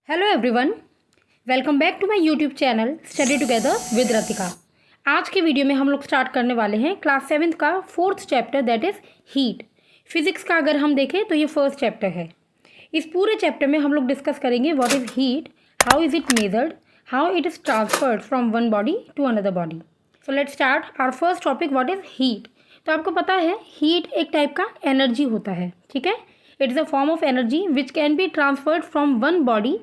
Hello everyone, welcome back to my YouTube channel study together with Ratika. आज के video में हम लोग स्टार्ट करने वाले हैं क्लास 7th का 4th chapter that is heat. Physics का अगर हम देखें तो ये फर्स्ट चैप्टर है। इस पूरे चैप्टर में हम लोग डिस्कस करेंगे what is heat, how is it measured, how it is transferred from one body to another body. So let's start our first topic, what is heat. तो आपको पता है हीट एक टाइप का एनर्जी होता है, ठीक है। It is a form of energy which can be transferred from one body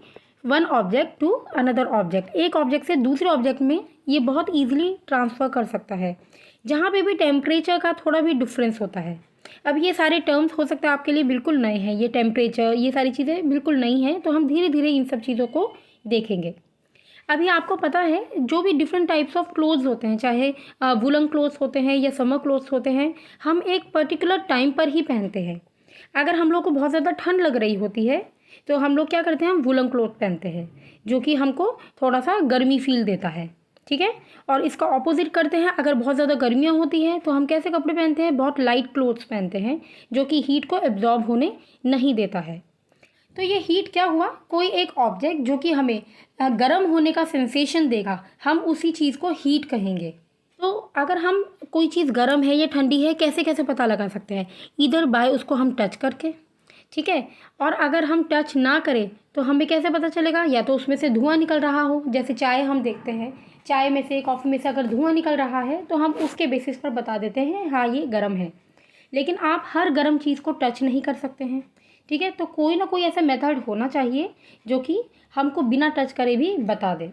one object to another object. एक ऑब्जेक्ट से दूसरे ऑब्जेक्ट में ये बहुत ईजिली ट्रांसफ़र कर सकता है, जहाँ पे भी टेम्परेचर का थोड़ा भी डिफरेंस होता है। अब ये सारे टर्म्स हो सकता है आपके लिए बिल्कुल नए हैं, ये टेम्परेचर, ये सारी चीज़ें बिल्कुल नई हैं, तो हम धीरे धीरे इन सब चीज़ों को देखेंगे। अभी आपको पता है जो भी डिफरेंट टाइप्स ऑफ क्लोथ्स होते हैं, चाहे वुलन क्लोथ्स होते हैं या समर क्लोथ्स होते हैं, हम एक पर्टिकुलर टाइम पर ही पहनते हैं। अगर हम लोग को बहुत ज़्यादा ठंड लग रही होती है तो हम लोग क्या करते हैं, हम वुलन क्लोथ पहनते हैं, जो कि हमको थोड़ा सा गर्मी फील देता है, ठीक है। और इसका ऑपोजिट करते हैं, अगर बहुत ज़्यादा गर्मियाँ होती हैं तो हम कैसे कपड़े पहनते हैं, बहुत लाइट क्लोथ्स पहनते हैं, जो कि हीट को एब्जॉर्ब होने नहीं देता है। तो ये हीट क्या हुआ, कोई एक ऑब्जेक्ट जो कि हमें गर्म होने का सेंसेशन देगा, हम उसी चीज़ को हीट कहेंगे। तो अगर हम कोई चीज़ गर्म है या ठंडी है, कैसे कैसे पता लगा सकते हैं, इधर बाय उसको हम टच करके, ठीक है। और अगर हम टच ना करें तो हमें कैसे पता चलेगा, या तो उसमें से धुआं निकल रहा हो, जैसे चाय हम देखते हैं, चाय में से, कॉफ़ी में से अगर धुआं निकल रहा है तो हम उसके बेसिस पर बता देते हैं हाँ ये गर्म है। लेकिन आप हर गर्म चीज़ को टच नहीं कर सकते हैं, ठीक है। तो कोई ना कोई ऐसा मेथड होना चाहिए जो कि हमको बिना टच करे भी बता दे।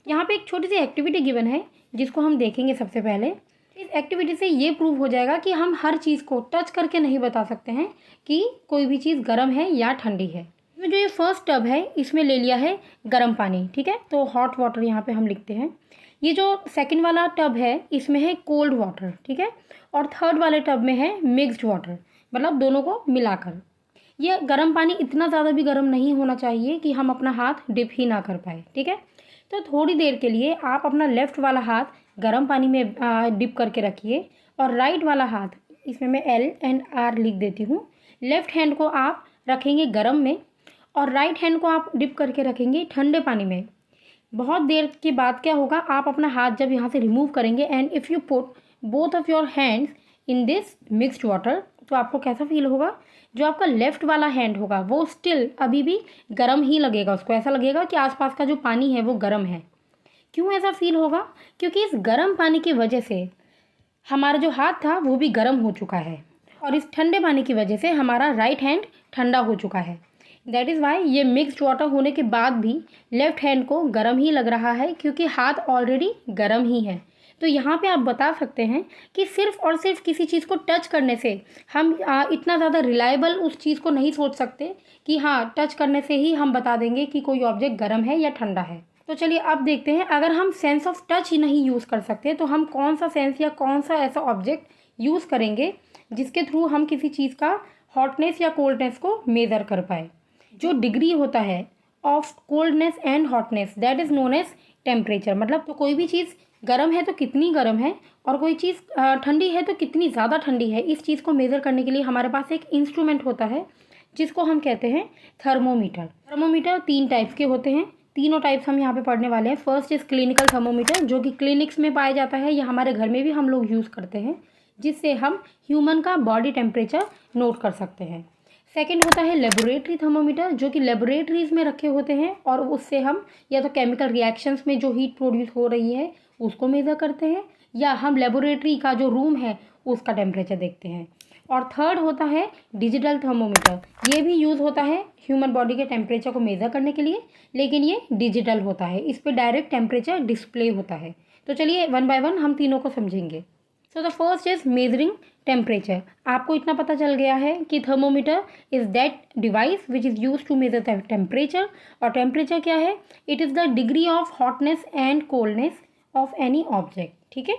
यहाँ पे एक छोटी सी एक्टिविटी गिवन है जिसको हम देखेंगे सबसे पहले। इस एक्टिविटी से ये प्रूव हो जाएगा कि हम हर चीज़ को टच करके नहीं बता सकते हैं कि कोई भी चीज़ गर्म है या ठंडी है। इसमें जो ये फर्स्ट टब है इसमें ले लिया है गर्म पानी, ठीक है, तो हॉट वाटर यहाँ पे हम लिखते हैं। ये जो सेकंड वाला टब है इसमें है कोल्ड वाटर, ठीक है, और थर्ड वाले टब में है मिक्स्ड वाटर, मतलब दोनों को मिलाकर। ये गर्म पानी इतना ज़्यादा भी गर्म नहीं होना चाहिए कि हम अपना हाथ डिप ही ना कर पाए, ठीक है। तो थोड़ी देर के लिए आप अपना लेफ़्ट वाला हाथ गर्म पानी में डिप करके रखिए, और राइट वाला हाथ, इसमें मैं L एंड R लिख देती हूँ, लेफ़्ट हैंड को आप रखेंगे गर्म में और राइट हैंड को आप डिप करके रखेंगे ठंडे पानी में। बहुत देर के बाद क्या होगा, आप अपना हाथ जब यहाँ से रिमूव करेंगे and if you put both of your hands in this mixed water, तो आपको कैसा फील होगा, जो आपका लेफ़्ट वाला हैंड होगा वो स्टिल अभी भी गर्म ही लगेगा, उसको ऐसा लगेगा कि आसपास का जो पानी है वो गर्म है। क्यों ऐसा फील होगा, क्योंकि इस गर्म पानी की वजह से हमारा जो हाथ था वो भी गर्म हो चुका है, और इस ठंडे पानी की वजह से हमारा राइट हैंड ठंडा हो चुका है। दैट इज़ वाई ये मिक्स्ड वाटर होने के बाद भी लेफ़्ट हैंड को गर्म ही लग रहा है, क्योंकि हाथ ऑलरेडी गर्म ही है। तो यहाँ पे आप बता सकते हैं कि सिर्फ़ और सिर्फ किसी चीज़ को टच करने से हम इतना ज़्यादा रिलायबल उस चीज़ को नहीं सोच सकते कि हाँ टच करने से ही हम बता देंगे कि कोई ऑब्जेक्ट गर्म है या ठंडा है। तो चलिए अब देखते हैं, अगर हम सेंस ऑफ टच ही नहीं यूज़ कर सकते तो हम कौन सा सेंस या कौन सा ऐसा ऑब्जेक्ट यूज़ करेंगे जिसके थ्रू हम किसी चीज़ का हॉटनेस या कोल्डनेस को मेज़र कर पाए। जो डिग्री होता है of coldness and hotness that is known as temperature. मतलब तो कोई भी चीज़ गर्म है तो कितनी गर्म है, और कोई चीज़ ठंडी है तो कितनी ज़्यादा ठंडी है, इस चीज़ को मेज़र करने के लिए हमारे पास एक इंस्ट्रूमेंट होता है जिसको हम कहते हैं थर्मोमीटर। थर्मोमीटर 3 टाइप्स के होते हैं, तीनों टाइप्स हम यहाँ पे पढ़ने वाले हैं। फर्स्ट इज़ क्लिनिकल थर्मोमीटर, जो कि क्लिनिक्स में पाया जाता है या हमारे घर में भी हम लोग यूज़ करते हैं, जिससे हम ह्यूमन का बॉडी टेम्परेचर नोट कर सकते हैं। सेकेंड होता है लेबोरेटरी थर्मोमीटर, जो कि लेबोरेटरीज़ में रखे होते हैं, और उससे हम या तो केमिकल रिएक्शंस में जो हीट प्रोड्यूस हो रही है उसको मेज़र करते हैं, या हम लेबोरेटरी का जो रूम है उसका टेम्परेचर देखते हैं। और थर्ड होता है डिजिटल थर्मोमीटर, ये भी यूज़ होता है ह्यूमन बॉडी के टेम्परेचर को मेज़र करने के लिए, लेकिन ये डिजिटल होता है, इस पर डायरेक्ट टेम्परेचर डिस्प्ले होता है। तो चलिए वन बाय वन हम तीनों को समझेंगे। So the first is measuring temperature. आपको इतना पता चल गया है कि thermometer is that device which is use to measure the temperature. और टेम्परेचर क्या है, it is the degree of hotness and coldness of any object, ठीक है।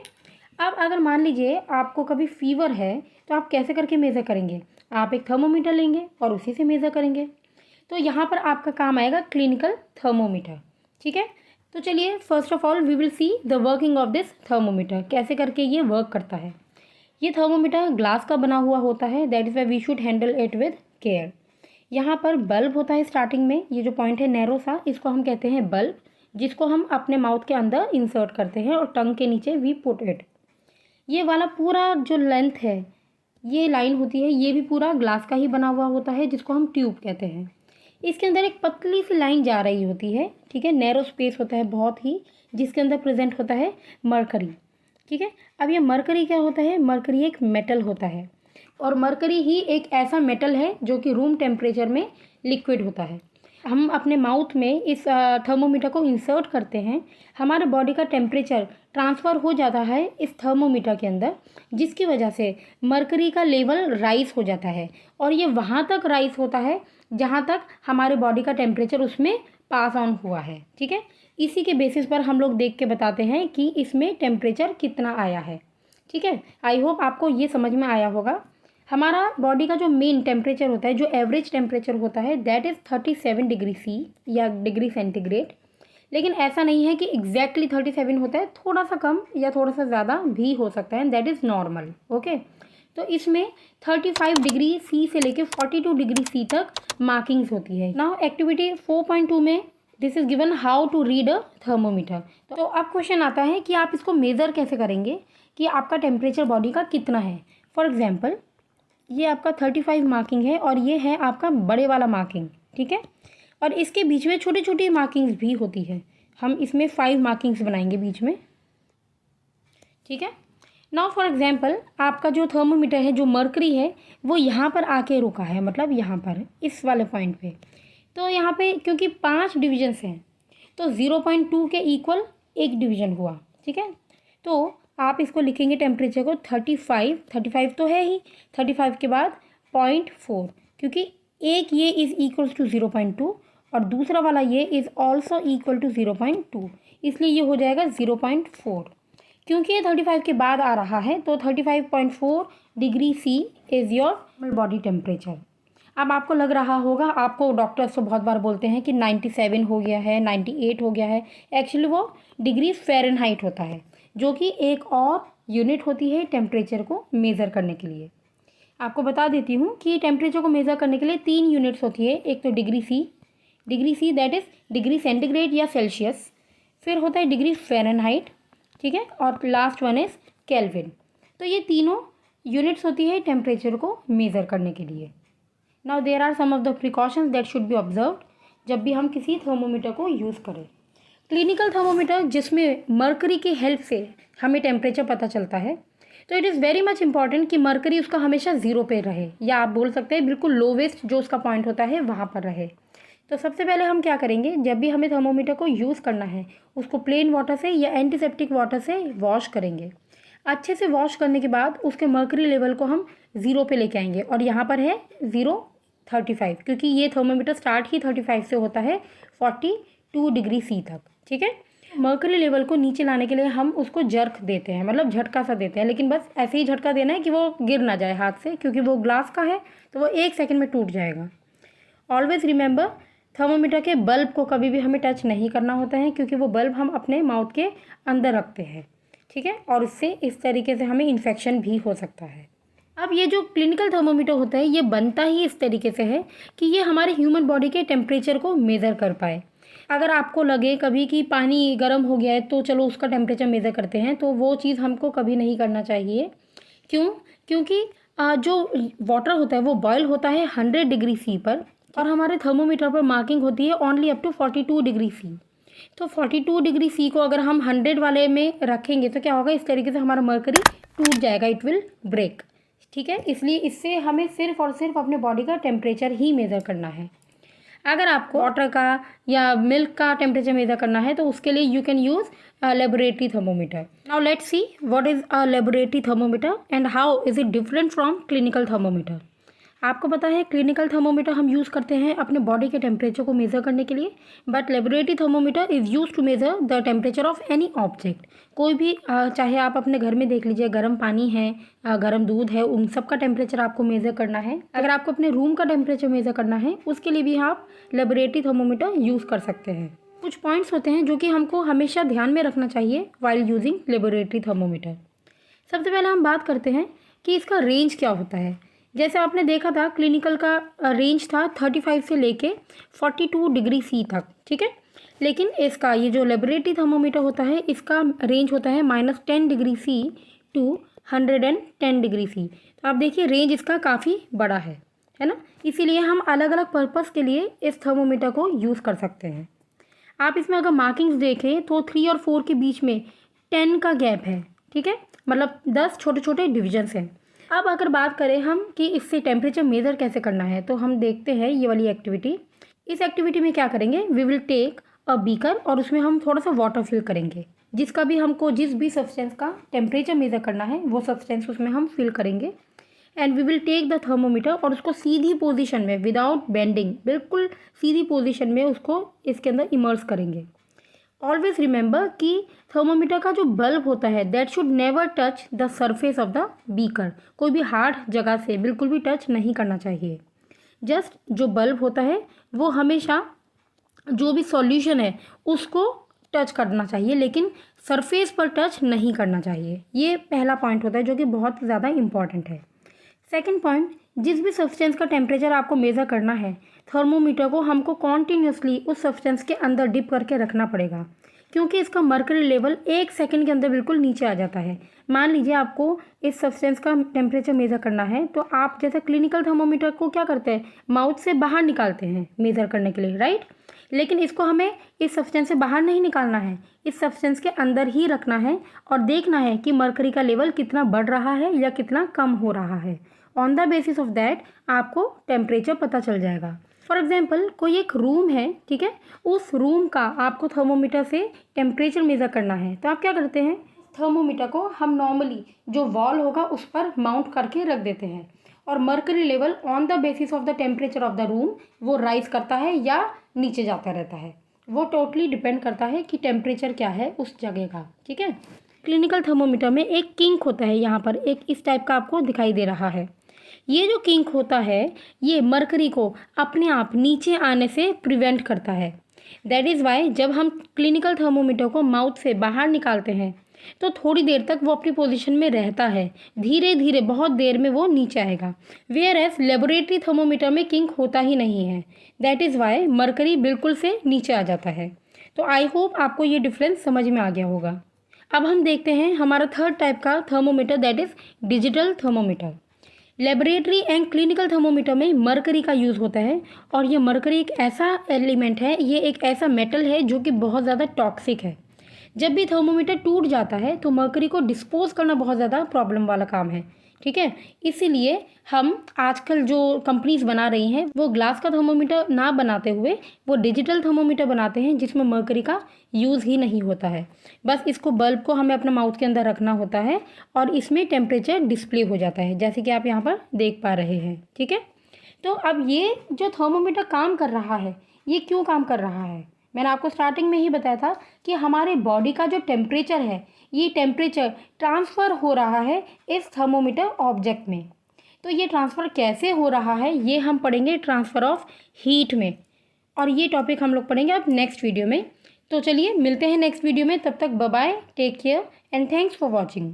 अब अगर मान लीजिए आपको कभी फीवर है तो आप कैसे करके मेज़र करेंगे, आप एक थर्मोमीटर लेंगे और उसी से मेज़र करेंगे। तो यहाँ पर आपका काम आएगा क्लिनिकल थर्मोमीटर, ठीक है। तो चलिए first of all we will see the working of this thermometer, कैसे करके ये वर्क करता है। ये थर्मोमीटर ग्लास का बना हुआ होता है, that is why we should handle it with care. यहाँ पर बल्ब होता है स्टार्टिंग में, ये जो पॉइंट है नैरो सा, इसको हम कहते हैं बल्ब, जिसको हम अपने माउथ के अंदर इंसर्ट करते हैं और टंग के नीचे वी पुट इट। ये वाला पूरा जो लेंथ है, ये लाइन होती है, ये भी पूरा ग्लास का ही बना हुआ होता है, जिसको हम ट्यूब कहते हैं। इसके अंदर एक पतली सी लाइन जा रही होती है, ठीक है, नैरो स्पेस होता है बहुत ही, जिसके अंदर प्रेजेंट होता है मरकरी। ठीक है, अब ये मरकरी क्या होता है? मरकरी एक मेटल होता है, और मरकरी ही एक ऐसा मेटल है जो कि रूम टेम्परेचर में लिक्विड होता है। हम अपने माउथ में इस थर्मोमीटर को इंसर्ट करते हैं, हमारे बॉडी का टेम्परेचर ट्रांसफ़र हो जाता है इस थर्मोमीटर के अंदर, जिसकी वजह से मरकरी का लेवल राइज हो जाता है, और ये वहाँ तक राइज होता है जहाँ तक हमारे बॉडी का टेम्परेचर उसमें पास ऑन हुआ है। ठीक है, इसी के बेसिस पर हम लोग देख के बताते हैं कि इसमें टेम्परेचर कितना आया है। ठीक है, आई होप आपको ये समझ में आया होगा। हमारा बॉडी का जो मेन टेम्परेचर होता है, जो एवरेज टेम्परेचर होता है, दैट इज़ 37 डिग्री सी या डिग्री सेंटीग्रेड। लेकिन ऐसा नहीं है कि एग्जैक्टली 37 होता है, थोड़ा सा कम या थोड़ा सा ज़्यादा भी हो सकता है, दैट इज़ नॉर्मल। ओके, तो इसमें 35 डिग्री सी से लेके 42 डिग्री सी तक मार्किंग्स होती है। नाउ एक्टिविटी 4.2 में this is given how to read a thermometer. तो अब क्वेश्चन आता है कि आप इसको मेज़र कैसे करेंगे कि आपका टेम्परेचर बॉडी का कितना है। फॉर एग्जाम्पल, ये आपका 35 मार्किंग है और ये है आपका बड़े वाला मार्किंग। ठीक है, और इसके बीच में छोटी छोटी मार्किंग्स भी होती है, हम इसमें 5 मार्किंग्स बनाएंगे बीच में। ठीक है, नाउ फॉर एग्जांपल, आपका जो थर्मोमीटर है, जो मरकरी है, वो यहाँ पर आके रुका है, मतलब यहाँ पर इस वाले पॉइंट पे। तो यहाँ पे क्योंकि 5 डिविजन्स हैं, तो 0.2 के इक्वल एक डिवीजन हुआ। ठीक है, तो आप इसको लिखेंगे टेम्परेचर को 35 तो है ही, 35 के बाद 0.4, क्योंकि एक ये इज़ इक्वल्स टू 0.2 और दूसरा वाला ये इज़ ऑल्सो इक्वल टू 0.2, इसलिए ये हो जाएगा 0.4। क्योंकि ये 35 के बाद आ रहा है, तो 35.4 degree C is your body temperature. अब आपको लग रहा होगा, आपको डॉक्टर्स तो बहुत बार बोलते हैं कि 97 हो गया है, 98 हो गया है। एक्चुअली वो डिग्री फ़ारेनहाइट होता है, जो कि एक और यूनिट होती है टेम्परेचर को मेज़र करने के लिए। आपको बता देती हूँ कि टेम्परेचर को मेज़र करने के लिए 3 यूनिट्स होती है। एक तो degree see that is degree centigrade या सेल्सियस, फिर होता है डिग्री फ़ारेनहाइट, ठीक है, और लास्ट वन इज़ केल्विन। तो ये तीनों यूनिट्स होती है टेम्परेचर को मेज़र करने के लिए। Now there are some of the precautions that should be observed जब भी हम किसी थर्मोमीटर को यूज़ करें। क्लिनिकल थर्मोमीटर, जिसमें मरकरी की हेल्प से हमें टेम्परेचर पता चलता है, तो it is very much important कि मरकरी उसका हमेशा 0 पे रहे, या आप बोल सकते हैं बिल्कुल लोवेस्ट जो उसका पॉइंट होता है वहाँ पर रहे। तो सबसे पहले हम क्या करेंगे, जब भी हमें थर्मोमीटर को यूज़ करना है, उसको प्लेन वाटर से या एंटीसेप्टिक वाटर से वॉश करेंगे। अच्छे से वॉश करने के बाद उसके मरकरी लेवल को हम 0 पे लेके आएंगे, और यहाँ पर है 0.35, क्योंकि ये थर्मोमीटर स्टार्ट ही 35 से होता है 42 डिग्री सी तक। ठीक है, मरकरी लेवल को नीचे लाने के लिए हम उसको जर्क देते हैं, मतलब झटका सा देते हैं, लेकिन बस ऐसे ही झटका देना है कि वो गिर ना जाए हाथ से, क्योंकि वो ग्लास का है तो वो 1 सेकंड में टूट जाएगा। ऑलवेज रिमेंबर, थर्मोमीटर के बल्ब को कभी भी हमें टच नहीं करना होता है, क्योंकि वो बल्ब हम अपने माउथ के अंदर रखते हैं। ठीक है, और इससे इस तरीके से हमें इन्फेक्शन भी हो सकता है। अब ये जो क्लिनिकल थर्मोमीटर होता है, ये बनता ही इस तरीके से है कि ये हमारे ह्यूमन बॉडी के टेम्परेचर को मेज़र कर पाए। अगर आपको लगे कभी कि पानी गर्म हो गया है, तो चलो उसका टेम्परेचर मेज़र करते हैं, तो वो चीज़ हमको कभी नहीं करना चाहिए। क्यों? क्योंकि जो वाटर होता है वो बॉयल होता है 100 डिग्री सी पर, और हमारे थर्मोमीटर पर मार्किंग होती है only up to 42 degree C. तो 42 डिग्री सी को अगर हम 100 वाले में रखेंगे तो क्या होगा, इस तरीके से हमारा मरकरी टूट जाएगा, इट विल ब्रेक। ठीक है, इसलिए इससे हमें सिर्फ और सिर्फ अपने बॉडी का टेम्परेचर ही मेज़र करना है। अगर आपको वाटर का या मिल्क का टेम्परेचर मेज़र करना है, तो उसके लिए you can use laboratory thermometer. Now let's see what is a laboratory thermometer and how is it different from clinical thermometer. आपको पता है क्लिनिकल थर्मोमीटर हम यूज़ करते हैं अपने बॉडी के टेम्परेचर को मेज़र करने के लिए, but laboratory thermometer is use to measure the temperature of any object. कोई भी चाहे आप अपने घर में देख लीजिए, गर्म पानी है, गर्म दूध है, उन सब का टेम्परेचर आपको मेज़र करना है। अगर आपको अपने रूम का टेम्परेचर मेज़र करना है, उसके लिए भी आप लेबोरेटरी थर्मोमीटर यूज़ कर सकते हैं। कुछ पॉइंट्स होते हैं जो कि हमको हमेशा ध्यान में रखना चाहिए वाइल यूजिंग लेबोरेटरी थर्मोमीटर। सबसे पहले हम बात करते हैं कि इसका रेंज क्या होता है। जैसे आपने देखा था क्लिनिकल का रेंज था 35 से लेके 42 डिग्री सी तक, ठीक है। लेकिन इसका ये जो लेबोरेटरी थर्मोमीटर होता है इसका रेंज होता है -10 degree C to 110 degree C. तो आप देखिए रेंज इसका काफ़ी बड़ा है ना। इसीलिए हम अलग अलग पर्पस के लिए इस थर्मोमीटर को यूज़ कर सकते हैं। आप इसमें अगर मार्किंग्स देखें तो 3 और 4 के बीच में 10 का गैप है, ठीक है, मतलब 10 छोटे छोटे डिविजन्स हैं। अब अगर बात करें हम कि इससे टेम्परेचर मेज़र कैसे करना है, तो हम देखते हैं ये वाली एक्टिविटी। इस एक्टिविटी में क्या करेंगे, we will take a beaker और उसमें हम थोड़ा सा वाटर फिल करेंगे। जिसका भी हमको जिस भी सब्सटेंस का टेम्परेचर मेज़र करना है वो सब्सटेंस उसमें हम फिल करेंगे। And we will take the thermometer और उसको सीधी पोजीशन में विदाउट बेंडिंग, बिल्कुल सीधी पोजीशन में उसको इसके अंदर इमर्स करेंगे। ऑलवेज रिमेंबर कि थर्मोमीटर का जो बल्ब होता है that should never touch the surface of the beaker. कोई भी हार्ड जगह से बिल्कुल भी टच नहीं करना चाहिए। जस्ट जो बल्ब होता है वो हमेशा जो भी सॉल्यूशन है उसको टच करना चाहिए, लेकिन सरफेस पर टच नहीं करना चाहिए। ये पहला पॉइंट होता है जो कि बहुत ज़्यादा इम्पॉर्टेंट है। सेकेंड पॉइंट, जिस भी सब्सटेंस का टेम्परेचर आपको मेज़र करना है थर्मोमीटर को हमको कॉन्टीन्यूसली उस सब्सटेंस के अंदर डिप करके रखना पड़ेगा, क्योंकि इसका मर्करी लेवल 1 सेकंड के अंदर बिल्कुल नीचे आ जाता है। मान लीजिए आपको इस सब्सटेंस का टेम्परेचर मेज़र करना है तो आप जैसे क्लिनिकल थर्मोमीटर को क्या करते हैं, माउथ से बाहर निकालते हैं मेज़र करने के लिए, राइट। लेकिन इसको हमें इस सब्सटेंस से बाहर नहीं निकालना है, इस सब्सटेंस के अंदर ही रखना है और देखना है कि मर्करी का लेवल कितना बढ़ रहा है या कितना कम हो रहा है। On the basis of that आपको टेम्परेचर पता चल जाएगा। फॉर एग्जाम्पल कोई एक रूम है, ठीक है, उस रूम का आपको थर्मोमीटर से टेम्परेचर मेज़र करना है, तो आप क्या करते हैं, थर्मोमीटर को हम नॉर्मली जो वॉल होगा उस पर माउंट करके रख देते हैं और mercury level on the basis of the temperature of the room वो राइज करता है या नीचे जाता रहता है। वो टोटली डिपेंड करता है कि टेम्परेचर क्या है उस जगह का, ठीक है। क्लिनिकल थर्मोमीटर में एक किंक होता है, यहाँ पर एक इस टाइप का आपको दिखाई दे रहा है। ये जो किंक होता है ये मर्करी को अपने आप नीचे आने से प्रिवेंट करता है। दैट इज़ वाई जब हम क्लिनिकल थर्मोमीटर को माउथ से बाहर निकालते हैं तो थोड़ी देर तक वो अपनी पोजीशन में रहता है, धीरे धीरे बहुत देर में वो नीचे आएगा। वेयर एज लेबोरेटरी थर्मोमीटर में किंक होता ही नहीं है, दैट इज़ वाई मर्करी बिल्कुल से नीचे आ जाता है। तो आई होप आपको ये डिफरेंस समझ में आ गया होगा। अब हम देखते हैं हमारा थर्ड टाइप का thermometer, that is digital thermometer. Laboratory and clinical thermometer में मर्करी का यूज़ होता है और ये मर्करी एक ऐसा एलिमेंट है, ये एक ऐसा मेटल है जो कि बहुत ज़्यादा टॉक्सिक है। जब भी थर्मोमीटर टूट जाता है तो मर्करी को डिस्पोज करना बहुत ज़्यादा प्रॉब्लम वाला काम है, ठीक है। इसीलिए हम आजकल जो कंपनीज बना रही हैं वो ग्लास का थर्मोमीटर ना बनाते हुए वो डिजिटल थर्मोमीटर बनाते हैं जिसमें मर्करी का यूज़ ही नहीं होता है। बस इसको बल्ब को हमें अपना माउथ के अंदर रखना होता है और इसमें टेम्परेचर डिस्प्ले हो जाता है, जैसे कि आप यहाँ पर देख पा रहे हैं, ठीक है। तो अब ये जो थर्मोमीटर काम कर रहा है ये क्यों काम कर रहा है, मैंने आपको स्टार्टिंग में ही बताया था कि हमारे बॉडी का जो टेम्परेचर है ये टेम्परेचर ट्रांसफ़र हो रहा है इस थर्मोमीटर ऑब्जेक्ट में। तो ये ट्रांसफ़र कैसे हो रहा है ये हम पढ़ेंगे ट्रांसफ़र ऑफ हीट में, और ये टॉपिक हम लोग पढ़ेंगे अब नेक्स्ट वीडियो में। तो चलिए मिलते हैं नेक्स्ट वीडियो में, तब तक bye bye, take care and thanks for watching.